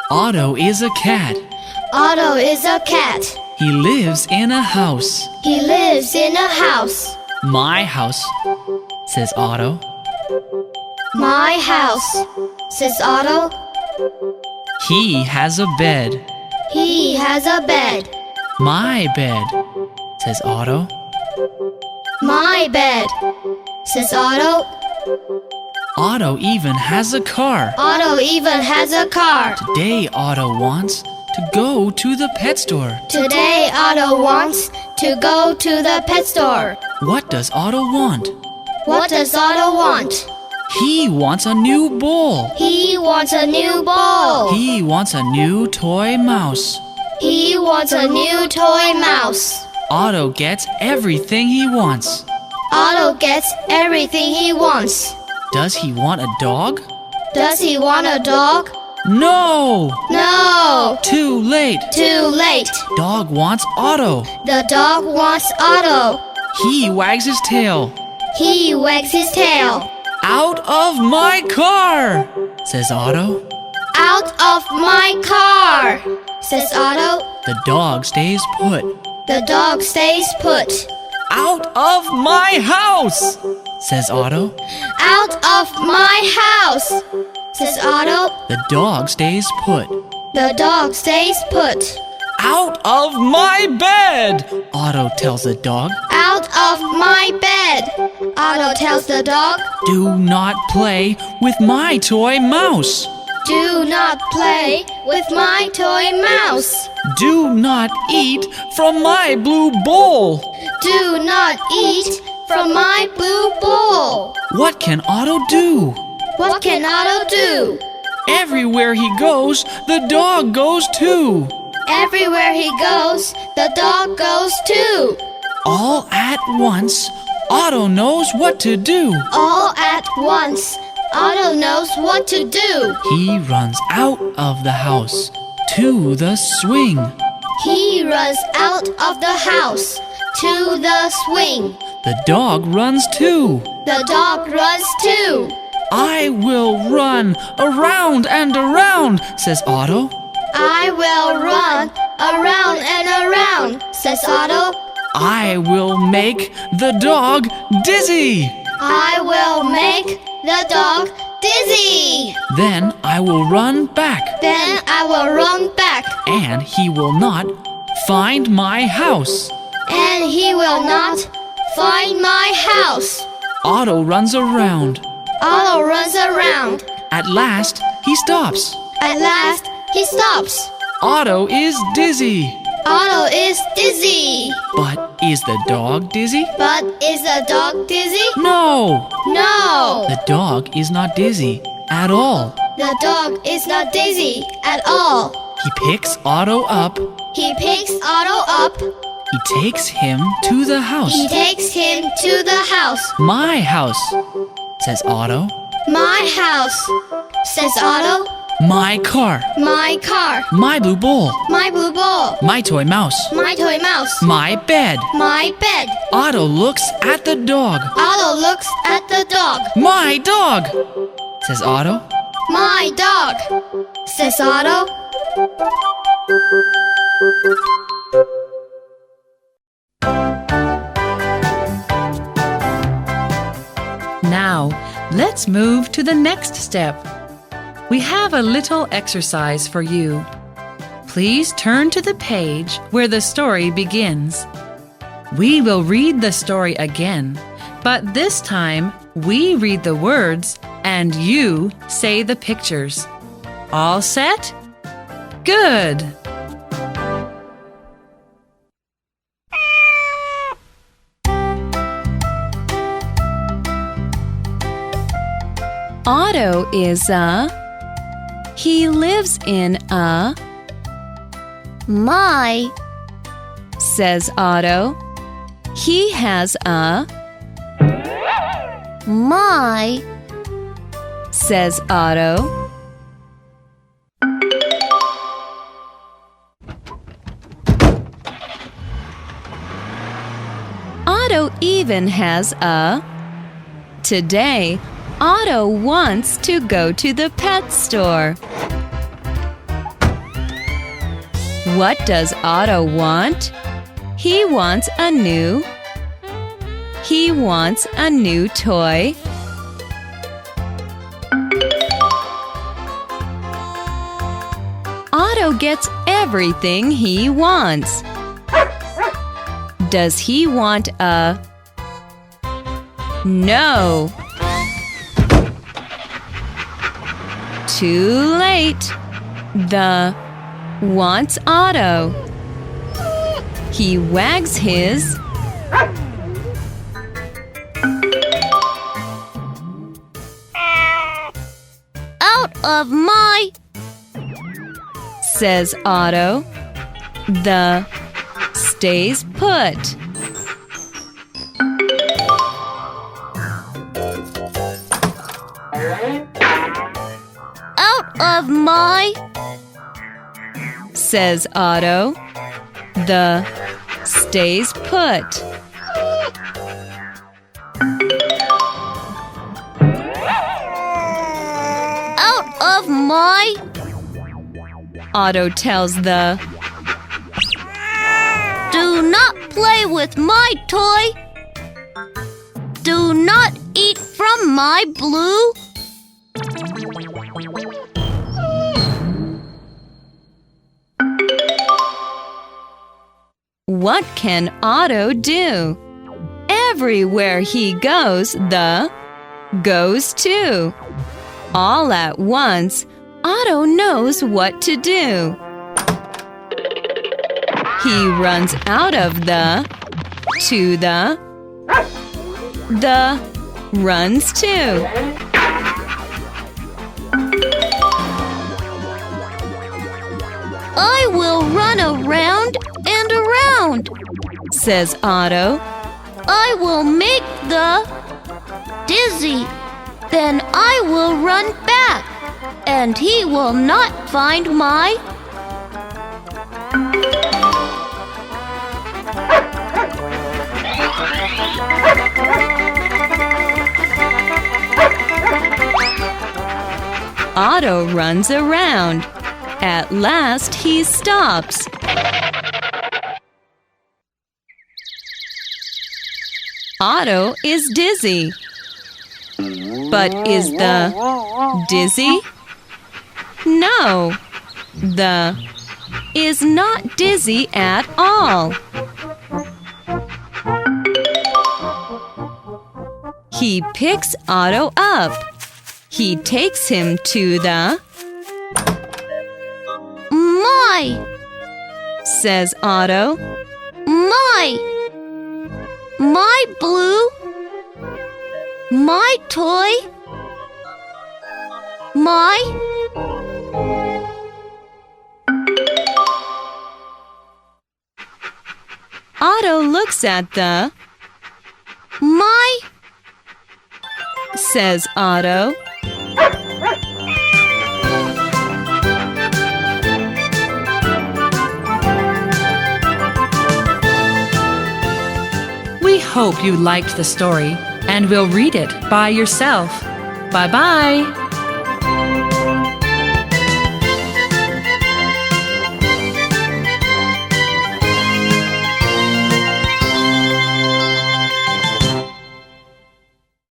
Otto is a cat. Otto is a cat. He lives in a house. He lives in a house. My house, says Otto. My house, says Otto. He has a bed. He has a bed. My bed, says Otto. My bed, says Otto. Otto even has a car. Otto even has a car. Today Otto wants to go to the pet store. Today Otto wants to go to the pet store. What does Otto want? What does Otto want? He wants a new ball. He wants a new ball. He wants a new toy mouse. He wants a new toy mouse. Otto gets everything he wants. Otto gets everything he wants. Does he want a dog? Does he want a dog? No! No! Too late! Too late! Dog wants Otto. The dog wants Otto. He wags his tail. He wags his tail. Out of my car, says Otto. Out of my car, says Otto. The dog stays put. The dog stays put. Out of my house, says Otto. Out of my house, says Otto. The dog stays put. The dog stays put. Out of my bed, Otto tells the dog. Out of my bed, Otto tells the dog. Do not play with my toy mouse. Do not play with my toy mouse. Do not eat from my blue bowl. Do not eat from my blue bowl. What can Otto do? What can Otto do? Everywhere he goes, the dog goes too. Everywhere he goes, the dog goes too. All at once, Otto knows what to do. All at once, Otto knows what to do. He runs out of the house to the swing. He runs out of the house to the swing. The dog runs too. The dog runs too. I will run around and around, says Otto. I will run around and around, says Otto. I will make the dog dizzy. I will make the dog dizzy. Then I will run back, Then I will run back, and he will not find my house. and he will not find my house. Otto runs around. Otto runs around. At last, he stops. At last, he stops. Otto is dizzy. Otto is dizzy. But is the dog dizzy? But is the dog dizzy? No! No. The dog is not dizzy at all. The dog is not dizzy at all. He picks Otto up. He picks Otto up. He takes him to the house. He takes him to the house. My house, says Otto. My house, says Otto. My car. My car. My blue ball. My blue ball. My toy mouse. My toy mouse. My bed. My bed. Otto looks at the dog. Otto looks at the dog. My dog, says Otto. My dog, says Otto. Now, let's move to the next step. We have a little exercise for you. Please turn to the page where the story begins. We will read the story again, but this time we read the words and you say the pictures. All set? Good! Otto is he lives in a My, says Otto. He has a my, says Otto. Otto even has a Today, Otto wants to go to the pet store. What does Otto want? He wants a new toy. Otto gets everything he wants. Does he want a... No! Too late! The wants Otto. He wags his... Out of my... says Otto. The stays put. Out of my... says Otto. The stays put. Out of my... Otto tells the... Do not play with my toy. Do not eat from my blue. What can Otto do? Everywhere he goes, the goes too. All at once, Otto knows what to do. He runs out of the to the runs to. I will run around and around, says Otto. I will make the dizzy. Then I will run back, and he will not find my... Otto runs around. At last he stops. Otto is dizzy. But is the dizzy? No, the is not dizzy at all. He picks Otto up. He takes him to the... My, says Otto. my blue, my toy, my... Otto looks at the... My... says Otto. We hope you liked the story and will read it by yourself. Bye-bye.